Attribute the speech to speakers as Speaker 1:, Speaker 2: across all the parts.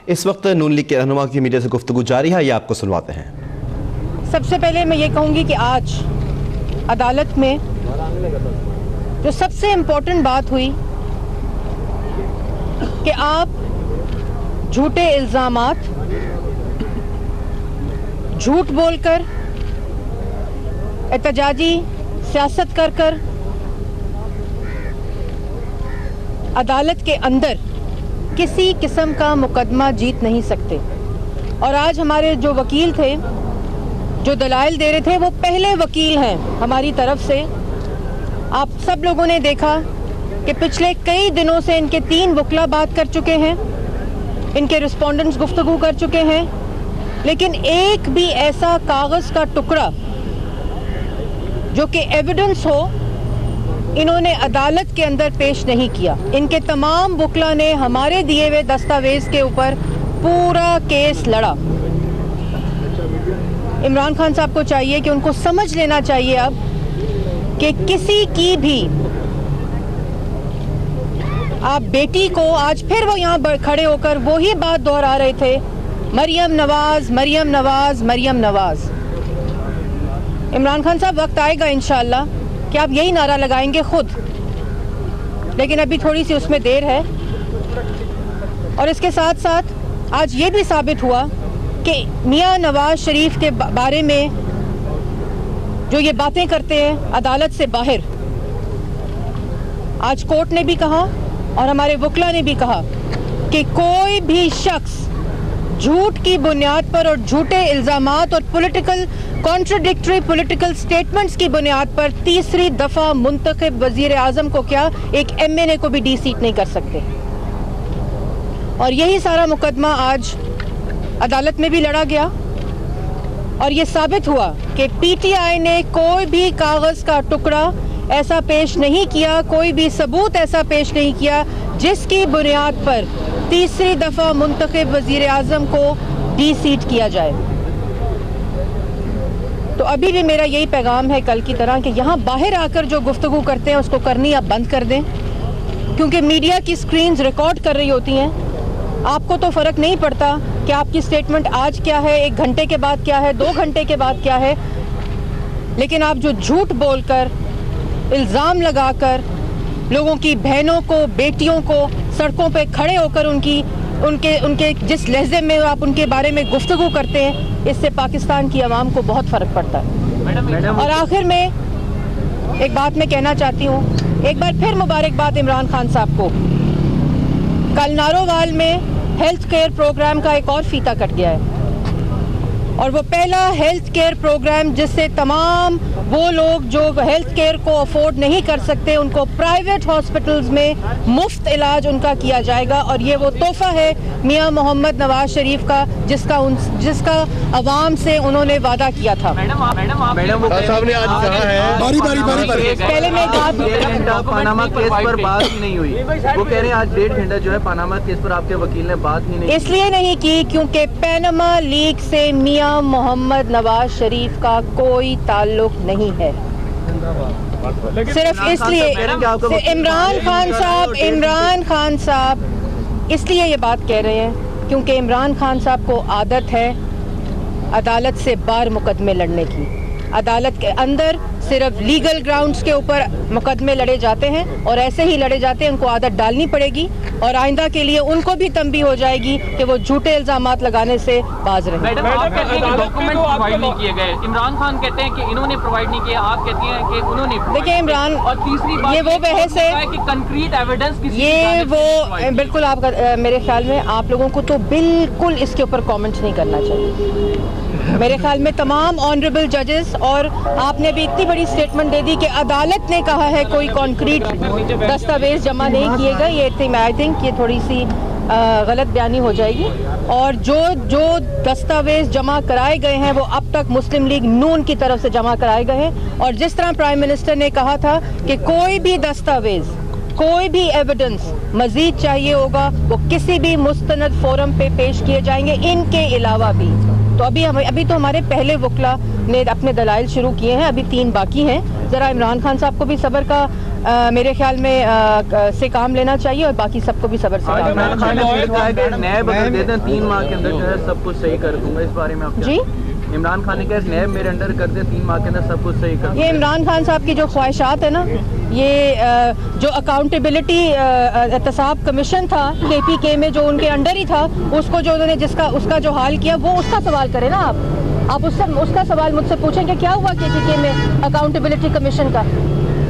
Speaker 1: इस वक्त नून लीग के रहनुमा की मीडिया से गुफ्तगू जारी है, ये आपको सुनवाते हैं।
Speaker 2: सबसे पहले मैं ये कहूँगी कि आज अदालत में जो सबसे इम्पोर्टेंट बात हुई कि आप झूठे इल्ज़ामात, झूठ बोलकर, एहतजाजी सियासत कर अदालत के अंदर किसी किस्म का मुकदमा जीत नहीं सकते। और आज हमारे जो वकील थे, जो दलाइल दे रहे थे, वो पहले वकील हैं हमारी तरफ से। आप सब लोगों ने देखा कि पिछले कई दिनों से इनके 3 वकील बात कर चुके हैं, इनके रिस्पोंडेंट्स गुफ्तगू कर चुके हैं, लेकिन एक भी ऐसा कागज़ का टुकड़ा जो कि एविडेंस हो इन्होंने अदालत के अंदर पेश नहीं किया। इनके तमाम वकीलों ने हमारे दिए हुए दस्तावेज के ऊपर पूरा केस लड़ा। इमरान खान साहब को चाहिए कि उनको समझ लेना चाहिए अब कि किसी की भी, आप बेटी को, आज फिर वो यहाँ खड़े होकर वही बात दोहरा रहे थे, मरियम नवाज, मरियम नवाज, मरियम नवाज। इमरान खान साहब, वक्त आएगा इंशाअल्लाह कि आप यही नारा लगाएंगे खुद, लेकिन अभी थोड़ी सी उसमें देर है। और इसके साथ साथ आज ये भी साबित हुआ कि मियां नवाज शरीफ के बारे में जो ये बातें करते हैं अदालत से बाहर, आज कोर्ट ने भी कहा और हमारे वकील ने भी कहा कि कोई भी शख्स झूठ की बुनियाद पर और झूठे इल्ज़ामात और पॉलिटिकल कॉन्ट्रडिक्टरी पॉलिटिकल स्टेटमेंट्स की बुनियाद पर तीसरी दफ़ा मुंतखब वज़ीर आज़म को क्या, एक MNA को भी डी-सीट नहीं कर सकते। और यही सारा मुकदमा आज अदालत में भी लड़ा गया और ये साबित हुआ कि PTI ने कोई भी कागज़ का टुकड़ा ऐसा पेश नहीं किया, कोई भी सबूत ऐसा पेश नहीं किया जिसकी बुनियाद पर तीसरी दफ़ा मुंतखब वज़ीर आज़म को डी-सीट किया जाए। तो अभी भी मेरा यही पैगाम है कल की तरह कि यहाँ बाहर आकर जो गुफ्तगू करते हैं उसको करनी आप बंद कर दें, क्योंकि मीडिया की स्क्रीन्स रिकॉर्ड कर रही होती हैं। आपको तो फ़र्क नहीं पड़ता कि आपकी स्टेटमेंट आज क्या है, 1 घंटे के बाद क्या है, 2 घंटे के बाद क्या है, लेकिन आप जो झूठ बोलकर, इल्ज़ाम लगाकर लोगों की बहनों को, बेटियों को सड़कों पे खड़े होकर उनके जिस लहजे में आप उनके बारे में गुफ्तगू करते हैं, इससे पाकिस्तान की आवाम को बहुत फ़र्क पड़ता है। और आखिर में एक बात मैं कहना चाहती हूँ, एक बार फिर मुबारकबाद इमरान खान साहब को। कल नारोवाल में हेल्थ केयर प्रोग्राम का एक और फीता कट गया है, और वो पहला हेल्थ केयर प्रोग्राम जिससे तमाम वो लोग जो हेल्थ केयर को अफोर्ड नहीं कर सकते उनको प्राइवेट हॉस्पिटल्स में मुफ्त इलाज उनका किया जाएगा। और ये वो तोहफा है मियां मोहम्मद नवाज शरीफ का जिसका अवाम से उन्होंने वादा किया था।
Speaker 3: मैडम साहब ने आज कहा है, बारी
Speaker 2: पहले मैं
Speaker 4: पानामा केस पर बात ही नहीं हुई। वो कह रहे हैं आज 1.5 घंटा जो है पानामा केस पर आपके वकील ने बात ही नहीं,
Speaker 2: इसलिए नहीं की क्योंकि पैनामा लीक से मियां मोहम्मद नवाज शरीफ का कोई ताल्लुक नहीं है। सिर्फ इसलिए इमरान खान साहब इसलिए ये बात कह रहे हैं क्योंकि इमरान खान साहब को आदत है अदालत से बाहर मुकदमे लड़ने की। अदालत के अंदर सिर्फ लीगल ग्राउंड्स के ऊपर मुकदमे लड़े जाते हैं और ऐसे ही लड़े जाते हैं। उनको आदत डालनी पड़ेगी और आइंदा के लिए उनको भी तंबी हो जाएगी कि वो झूठे इल्जामात लगाने से बाज रहे।
Speaker 5: मैडम, आप कहते हैं कि डॉक्यूमेंट प्रोवाइड नहीं किए गए, इमरान खान कहते हैं कि इन्होंने प्रोवाइड नहीं किया, आप कहती हैं कि उन्होंने।
Speaker 2: देखिए इमरान,
Speaker 5: और तीसरी बात
Speaker 2: ये वो बहस है
Speaker 5: कि कंक्रीट एविडेंस
Speaker 2: ये वो बिल्कुल आपका, मेरे ख्याल में आप लोगों को तो बिल्कुल इसके ऊपर कमेंट नहीं करना चाहिए। मेरे ख्याल में तमाम ऑनरेबल जजेस, और आपने भी इतनी बड़ी स्टेटमेंट दे दी कि अदालत ने कहा है कोई कॉन्क्रीट दस्तावेज जमा नहीं किए गए, ये आई थिंक ये थोड़ी सी गलत बयानी हो जाएगी। और जो दस्तावेज जमा कराए गए हैं वो अब तक मुस्लिम लीग नून की तरफ से जमा कराए गए हैं। और जिस तरह प्राइम मिनिस्टर ने कहा था कि कोई भी दस्तावेज, कोई भी एविडेंस मजीद चाहिए होगा वो किसी भी मुस्तनद फोरम पे पेश किए जाएंगे, इनके अलावा भी। तो अभी तो हमारे पहले वकील ने अपने दलाइल शुरू किए हैं, अभी 3 बाकी हैं। ज़रा इमरान खान साहब को भी सब्र का मेरे ख्याल में से काम लेना चाहिए और बाकी सबको भी सब्र से काम
Speaker 4: इमरान खान ने फिर कहा कि नैब अगर दे दें 3 माह के अंदर जो है सब कुछ सही कर दूंगा, इस बारे में आप क्या?
Speaker 2: जी,
Speaker 4: इमरान खान ने कहा नैब मेरे अंडर कर दे 3 माह के अंदर सब कुछ सही कर।
Speaker 2: ये इमरान खान साहब की जो ख्वाहिशात है ना, ये जो अकाउंटेबिलिटी एहतसाब कमीशन था KPK में जो उनके अंडर ही था, उसको जो उन्होंने उसका जो हाल किया वो उसका सवाल करें ना आप उसका सवाल मुझसे पूछें कि क्या हुआ KPK में अकाउंटेबिलिटी कमीशन का।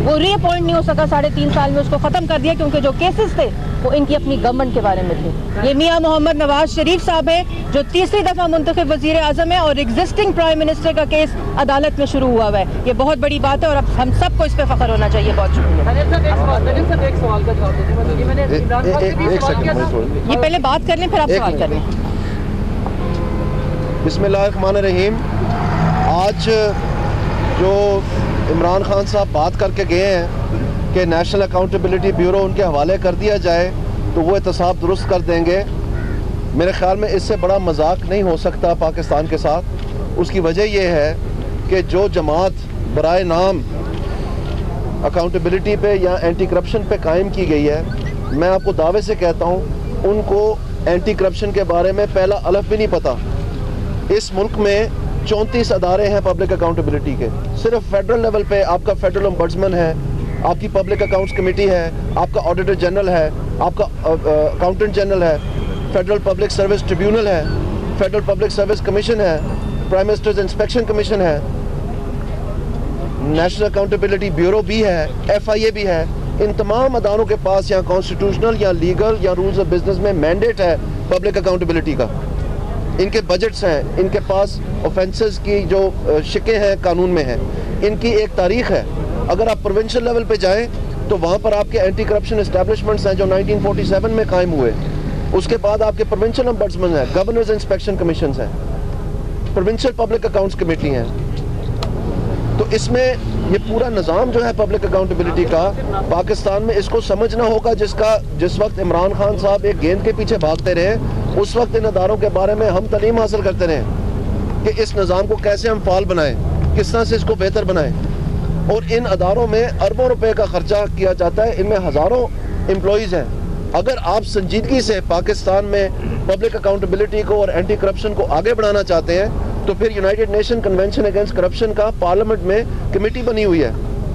Speaker 2: वो रीअपॉइंट नहीं हो सका 3.5 साल में, उसको ख़त्म कर दिया क्योंकि जो केसेस थे वो इनकी अपनी गवर्नमेंट के बारे में थे। ये मियां मोहम्मद नवाज शरीफ साहब है जो तीसरी दफ़ा मुंतखब वज़ीर आज़म है और एग्जिस्टिंग प्राइम मिनिस्टर का केस अदालत में शुरू हुआ है। ये बहुत बड़ी बात है और अब हम सबको इस पर फ़ख्र होना चाहिए। बहुत शुक्रिया। ये पहले बात कर लें फिर आप सवाल कर लें।
Speaker 3: बिस्मिल्लाहिर्रहमानिर्रहीम। आज जो इमरान खान साहब बात करके गए हैं कि नेशनल अकाउंटेबिलिटी ब्यूरो उनके हवाले कर दिया जाए तो वो एहतसाब दुरुस्त कर देंगे, मेरे ख्याल में इससे बड़ा मजाक नहीं हो सकता पाकिस्तान के साथ। उसकी वजह यह है कि जो जमात बराए नाम अकाउंटेबिलिटी पे या एंटी करप्शन पे कायम की गई है, मैं आपको दावे से कहता हूँ उनको एंटी करप्शन के बारे में पहला अलफ भी नहीं पता। इस मुल्क में 34 अदारे हैं पब्लिक अकाउंटेबिलिटी के। सिर्फ फेडरल लेवल पे आपका फेडरल ओम्बड्समैन है, आपकी पब्लिक अकाउंट्स कमेटी है, आपका ऑडिटर जनरल है, आपका अकाउंटेंट जनरल है, फेडरल पब्लिक सर्विस ट्रिब्यूनल है, फेडरल पब्लिक सर्विस कमीशन है, प्राइम मिनिस्टर्स इंस्पेक्शन कमीशन है, नेशनल अकाउंटेबिलिटी ब्यूरो भी है, FIA भी है। इन तमाम अदारों के पास या कॉन्स्टिट्यूशनल या लीगल या रूल्स ऑफ बिजनेस में मैंडेट है पब्लिक अकाउंटेबिलिटी का। इनके बजट्स हैं, इनके पास ऑफेंसेस की जो शिकें हैं कानून में हैं, इनकी एक तारीख है। अगर आप प्रोविंशियल लेवल पे जाएं तो वहाँ पर आपके एंटी करप्शन एस्टेब्लिशमेंट्स हैं जो 1947 में कायम हुए। उसके बाद आपके प्रोविंशियल ओम्बड्समैन हैं, गवर्नर्स इंस्पेक्शन कमीशन हैं, प्रोविंशियल पब्लिक अकाउंट्स कमेटी हैं। तो इसमें ये पूरा निज़ाम जो है पब्लिक अकाउंटेबिलिटी का पाकिस्तान में, इसको समझना होगा। जिस वक्त इमरान खान साहब एक गेंद के पीछे भागते रहे, उस वक्त इन अदारों के बारे में हम तालीम हासिल करते रहे कि इस निज़ाम को कैसे हम फाल बनाएं, किस तरह से इसको बेहतर बनाएं। और इन अदारों में अरबों रुपए का खर्चा किया जाता है, इनमें हज़ारों एम्प्लॉयज़ हैं। अगर आप संजीदगी से पाकिस्तान में पब्लिक अकाउंटेबिलिटी को और एंटी करप्शन को आगे बढ़ाना चाहते हैं तो फिर United nation convention against corruption का पार्लियामेंट में कमेटी बनी हुई है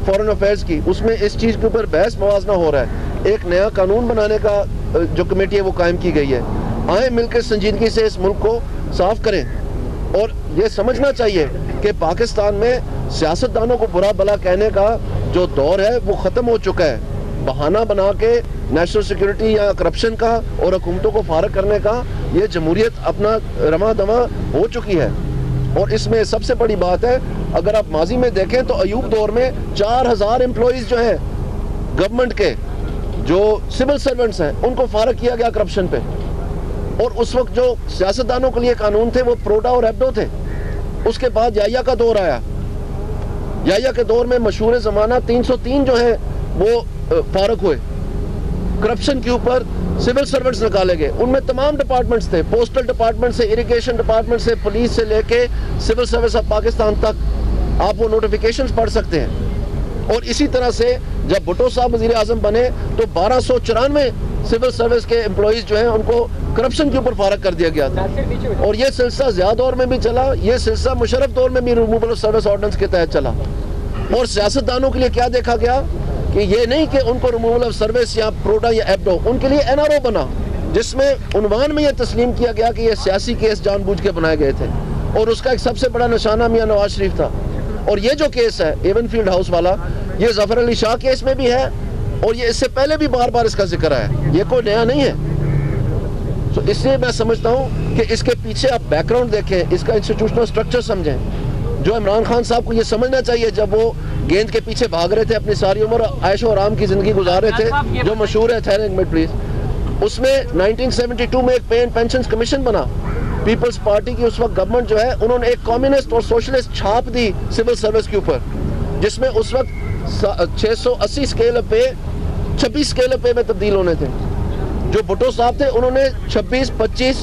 Speaker 3: फॉरेन अफेयर्स की, उसमें इस चीज़ के ऊपर बहस मुवाजना हो रहा है। एक नया कानून बनाने का जो कमेटी है वो कायम की गई है। आए मिलकर संजीदगी से इस मुल्क को साफ करें और ये समझना चाहिए कि पाकिस्तान में सियासतदानों को बुरा भला कहने का जो दौर है वो ख़त्म हो चुका है। बहाना बना के नेशनल सिक्योरिटी या करप्शन का और हुकूमतों को फारग करने का ये जमहूरियत अपना रमा दमा हो चुकी है। और इसमें सबसे बड़ी बात है, अगर आप माजी में देखें तो अयूब दौर में 4000 एम्प्लॉयज़ जो हैं गवर्नमेंट के, जो सिविल सर्वेंट्स हैं, उनको फारग किया गया करप्शन पे। और उस वक्त जो सियासतदानों के लिए कानून थे वो प्रोडा और एब्डो थे। उसके बाद याया का दौर आया। याया के दौर में मशहूर ज़माना 303 जो है वो फारग हुए करप्शन के ऊपर। सिविल सर्वेंट्स निकाले गए, उनमें तमाम डिपार्टमेंट्स थे, पोस्टल डिपार्टमेंट से इरिगेशन डिपार्टमेंट से पुलिस से लेके सिविल सर्विस ऑफ पाकिस्तान तक आप वो नोटिफिकेशंस पढ़ सकते हैं। और इसी तरह से जब भुट्टो साहब वज़ीर आज़म बने तो 1294 सिविल सर्विस के एम्प्लॉयज़ जो हैं उनको करप्शन के ऊपर फारग कर दिया गया था। और ये सिलसिला ज़िया दौर में भी चला, ये सिलसिला मुशर्रफ दौर में भी रिमूवल ऑफ सर्विस ऑर्डिनेंस के तहत चला। और सियासतदानों के लिए क्या देखा गया कि ये नहीं कि उनको रिमूवल ऑफ सर्विस या प्रोडा या एब्डो, उनके लिए NRO बना, जिसमें उन्वान में यह तस्लीम किया गया कि ये सियासी केस जानबूझ के बनाए गए थे। और उसका एक सबसे बड़ा निशाना मियां नवाज शरीफ था। और ये जो केस है एवनफील्ड हाउस वाला, ये जफर अली शाह केस में भी है और ये इससे पहले भी बार बार इसका जिक्र है, ये कोई नया नहीं है। तो इसलिए मैं समझता हूँ कि इसके पीछे आप बैकग्राउंड देखें, इसका इंस्टीट्यूशनल स्ट्रक्चर समझें। जो इमरान खान साहब को ये समझना चाहिए, जब वो गेंद के पीछे भाग रहे थे, अपनी सारी उम्र ऐशो आराम की जिंदगी गुजार रहे थे, जो मशहूर है, ठहरें एक मिनट प्लीज, उसमें 1972 में एक पे एंड पेंशन कमीशन बना। पीपल्स पार्टी की उस वक्त गवर्नमेंट जो है, उन्होंने एक कम्युनिस्ट और सोशलिस्ट छाप दी सिविल सर्विस के ऊपर, जिसमें उस वक्त 680 स्केल पे 26 स्केल पे में तब्दील होने थे। जो भुट्टो साहब थे उन्होंने 26, 25,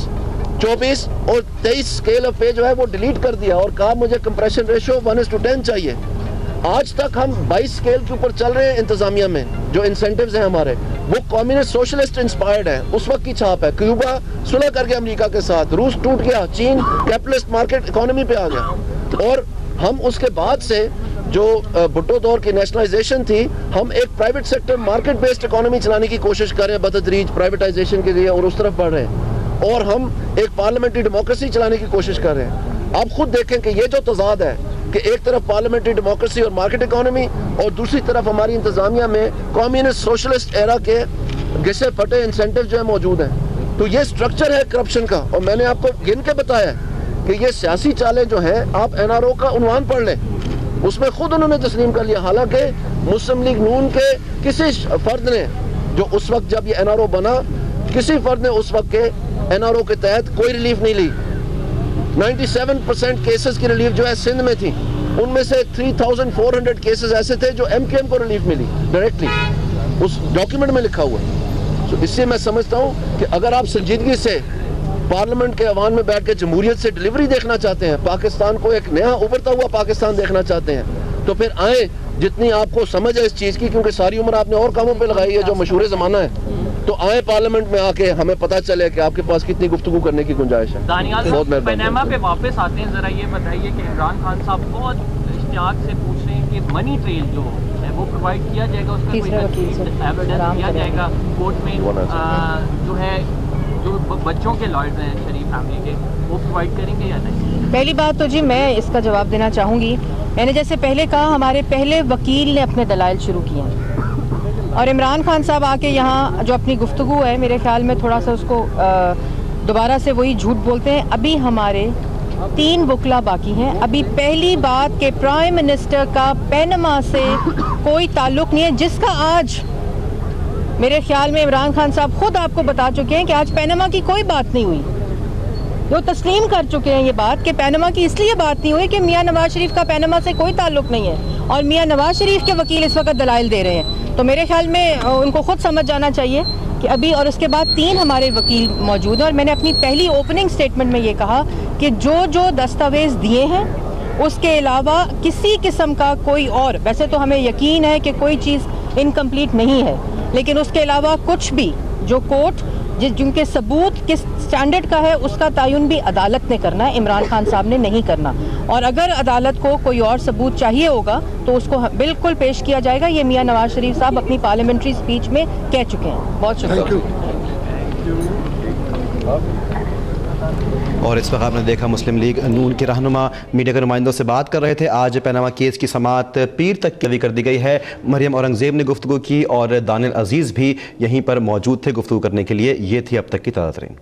Speaker 3: 24 और 23 स्केल पे जो है वो डिलीट कर दिया और कहा मुझे कंप्रेशन रेशियो 1:10 चाहिए। आज तक हम 22 स्केल के ऊपर चल रहे हैं इंतजामिया में, जो इंसेंटिव्स हैं हमारे वो कम्युनिस्ट सोशलिस्ट इंस्पायर्ड है, उस वक्त की छाप है। क्यूबा सुलह करके अमेरिका के साथ, रूस टूट गया, चीन कैपिटलिस्ट मार्केट इकोनॉमी पे आ गया, और हम उसके बाद से जो भुट्टो दौर की नेशनलाइजेशन थी, हम एक private sector market based economy चलाने की कोशिश कर रहे हैं बतदरीज प्राइवेटाइजेशन के लिए, और उस तरफ बढ़ रहे हैं, और हम एक पार्लियामेंट्री डेमोक्रेसी चलाने की कोशिश कर रहे हैं। आप खुद देखें कि ये जो तजाद है कि एक तरफ पार्लियामेंट्री डेमोक्रेसी और मार्केट इकोनॉमी, और दूसरी तरफ हमारी इंतजामिया में कम्युनिस्ट सोशलिस्ट एरा के घिसे फटे इंसेंटिव जो है मौजूद हैं। तो ये स्ट्रक्चर है करप्शन का, और मैंने आपको गिन के बताया कि ये सियासी चालें जो हैं, आप NRO का उन्वान पढ़ लें, उसमें खुद उन्होंने तस्लीम कर लिया। हालांकि मुस्लिम लीग नून के किसी फर्द ने, जो उस वक्त जब ये NRO बना, किसी फर्द ने उस वक्त के NRO के तहत कोई रिलीफ नहीं ली। 97% केसेस की रिलीफ जो है सिंध में थी, उनमें से 3400 केसेस ऐसे थे जो MKM को रिलीफ मिली डायरेक्टली, उस डॉक्यूमेंट में लिखा हुआ है। तो इससे मैं समझता हूँ कि अगर आप संजीदगी से पार्लियामेंट के ऐवान में बैठ के जमहूरियत से डिलीवरी देखना चाहते हैं, पाकिस्तान को एक नया उभरता हुआ पाकिस्तान देखना चाहते हैं, तो फिर आए, जितनी आपको समझ है इस चीज़ की, क्योंकि सारी उम्र आपने और कामों पे लगाई है जो मशहूर ज़माना है, तो आए पार्लियामेंट में आके हमें पता चले कि आपके पास कितनी गुफ्तगू करने की गुंजाइश है।
Speaker 5: दानियाल
Speaker 3: बहुत
Speaker 5: साहब,
Speaker 3: मेहरबानी।
Speaker 5: पनामा पे वापस आते हैं, जरा ये बताइए कि इमरान खान साहब बहुत इश्तियाक से पूछ रहे हैं कि मनी ट्रेल जो है वो प्रोवाइड किया जाएगा, उसका कोई एविडेंस दिया जाएगा कोर्ट में, जो है जो बच्चों के लॉयर्स हैं शरीफ फैमिली के, वो प्रोवाइड करेंगे या नहीं?
Speaker 2: पहली बात तो जी मैं इसका जवाब देना चाहूँगी। मैंने जैसे पहले कहा, हमारे पहले वकील ने अपने दलाइल शुरू किए हैं, और इमरान खान साहब आके यहाँ जो अपनी गुफ्तगू है, मेरे ख्याल में थोड़ा सा उसको दोबारा से वही झूठ बोलते हैं। अभी हमारे 3 वकला बाकी हैं। अभी पहली बात कि प्राइम मिनिस्टर का पनामा से कोई ताल्लुक़ नहीं है, जिसका आज मेरे ख्याल में इमरान खान साहब खुद आपको बता चुके हैं कि आज पनामा की कोई बात नहीं हुई। वो तस्लीम कर चुके हैं ये बात कि पनामा की इसलिए बात नहीं हुई कि मियां नवाज शरीफ का पनामा से कोई ताल्लुक़ नहीं है, और मियां नवाज शरीफ के वकील इस वक्त दलाइल दे रहे हैं। तो मेरे ख्याल में उनको खुद समझ जाना चाहिए कि अभी, और उसके बाद 3 हमारे वकील मौजूद हैं, और मैंने अपनी पहली ओपनिंग स्टेटमेंट में ये कहा कि जो दस्तावेज़ दिए हैं उसके अलावा किसी किस्म का कोई और, वैसे तो हमें यकीन है कि कोई चीज़ इनकम्प्लीट नहीं है, लेकिन उसके अलावा कुछ भी जो कोर्ट जिनके सबूत किस स्टैंडर्ड का है, उसका तयन भी अदालत ने करना है, इमरान खान साहब ने नहीं करना। और अगर अदालत को कोई और सबूत चाहिए होगा तो उसको बिल्कुल पेश किया जाएगा। ये मियां नवाज शरीफ साहब अपनी पार्लियामेंट्री स्पीच में कह चुके हैं। बहुत शुक्रिया।
Speaker 1: और इस वक्त आपने देखा मुस्लिम लीग नून के रहनुमा मीडिया के नुमाइंदों से बात कर रहे थे। आज पनामा केस की समाअत पीर तक की कर दी गई है। मरियम औरंगज़ेब ने गुफ्तगू की और दानिल अजीज़ भी यहीं पर मौजूद थे गुफ्तगू करने के लिए। ये थी अब तक की ताज़ा तरीन।